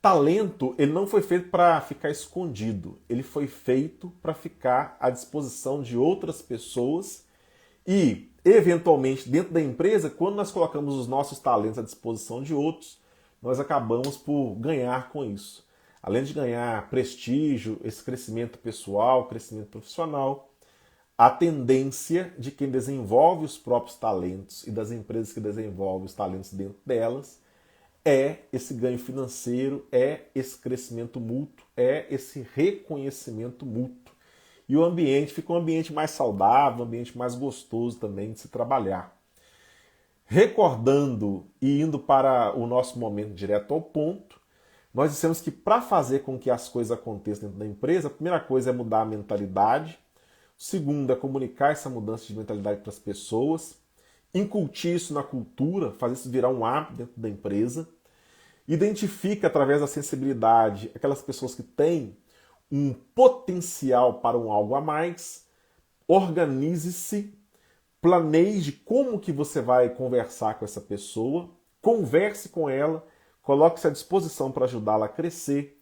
talento ele não foi feito para ficar escondido, ele foi feito para ficar à disposição de outras pessoas e, eventualmente, dentro da empresa, quando nós colocamos os nossos talentos à disposição de outros, nós acabamos por ganhar com isso. Além de ganhar prestígio, esse crescimento pessoal, crescimento profissional, a tendência de quem desenvolve os próprios talentos e das empresas que desenvolvem os talentos dentro delas é esse ganho financeiro, é esse crescimento mútuo, é esse reconhecimento mútuo. E o ambiente fica um ambiente mais saudável, um ambiente mais gostoso também de se trabalhar. Recordando e indo para o nosso momento direto ao ponto, nós dissemos que para fazer com que as coisas aconteçam dentro da empresa, a primeira coisa é mudar a mentalidade, o segundo é comunicar essa mudança de mentalidade para as pessoas, incutir isso na cultura, fazer isso virar um hábito dentro da empresa, identifica através da sensibilidade aquelas pessoas que têm um potencial para um algo a mais, organize-se, planeje como que você vai conversar com essa pessoa, converse com ela, coloque-se à disposição para ajudá-la a crescer,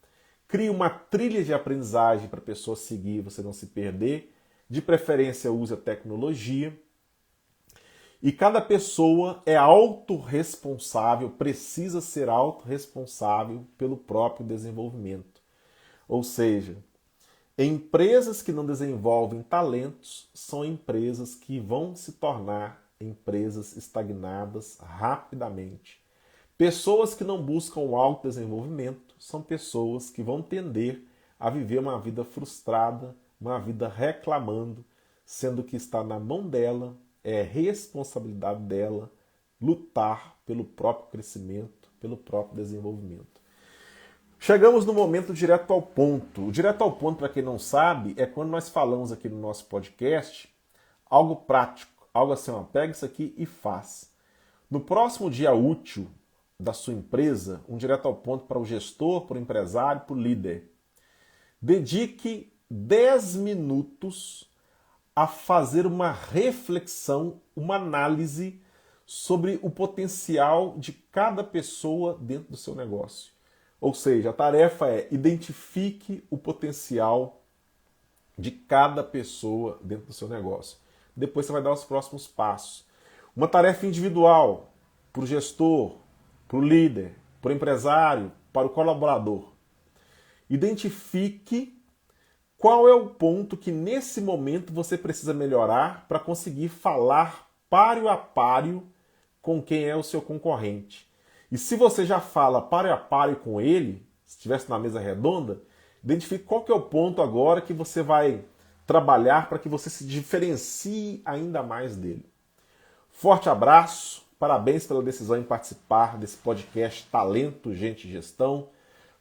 crie uma trilha de aprendizagem para a pessoa seguir, você não se perder, de preferência use a tecnologia. E cada pessoa é autorresponsável, precisa ser autorresponsável pelo próprio desenvolvimento. Ou seja, empresas que não desenvolvem talentos são empresas que vão se tornar empresas estagnadas rapidamente. Pessoas que não buscam o autodesenvolvimento são pessoas que vão tender a viver uma vida frustrada, uma vida reclamando, sendo que está na mão dela, é responsabilidade dela lutar pelo próprio crescimento, pelo próprio desenvolvimento. Chegamos no momento direto ao ponto. O direto ao ponto, para quem não sabe, é quando nós falamos aqui no nosso podcast algo prático, algo assim, ó, pega isso aqui e faz. No próximo dia útil da sua empresa, um direto ao ponto para o gestor, para o empresário, para o líder. Dedique 10 minutos a fazer uma reflexão, uma análise sobre o potencial de cada pessoa dentro do seu negócio. Ou seja, a tarefa é identifique o potencial de cada pessoa dentro do seu negócio. Depois você vai dar os próximos passos. Uma tarefa individual para o gestor, para o líder, para o empresário, para o colaborador. Identifique qual é o ponto que nesse momento você precisa melhorar para conseguir falar páreo a páreo com quem é o seu concorrente. E se você já fala páreo a páreo com ele, se estivesse na mesa redonda, identifique qual que é o ponto agora que você vai trabalhar para que você se diferencie ainda mais dele. Forte abraço, parabéns pela decisão em participar desse podcast Talento, Gente e Gestão.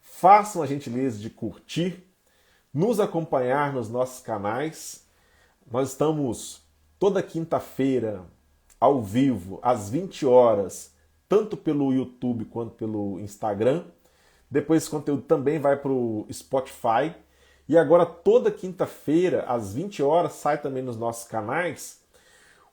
Façam a gentileza de curtir, nos acompanhar nos nossos canais. Nós estamos toda quinta-feira ao vivo, às 20 horas, tanto pelo YouTube quanto pelo Instagram. Depois esse conteúdo também vai para o Spotify. E agora toda quinta-feira, às 20 horas, sai também nos nossos canais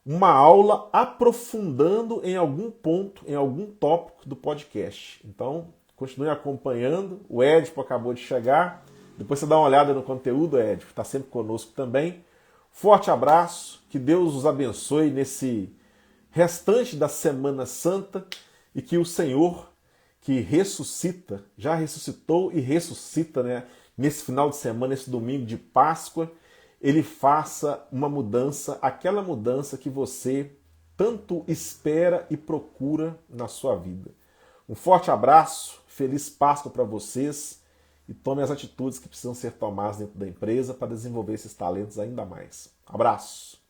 uma aula aprofundando em algum ponto, em algum tópico do podcast. Então, continue acompanhando. O Edipo acabou de chegar. Depois você dá uma olhada no conteúdo, Edipo, está sempre conosco também. Forte abraço, que Deus os abençoe nesse restante da Semana Santa e que o Senhor, que ressuscita, já ressuscitou e ressuscita, né, nesse final de semana, nesse domingo de Páscoa, ele faça uma mudança, aquela mudança que você tanto espera e procura na sua vida. Um forte abraço, feliz Páscoa para vocês e tome as atitudes que precisam ser tomadas dentro da empresa para desenvolver esses talentos ainda mais. Abraço!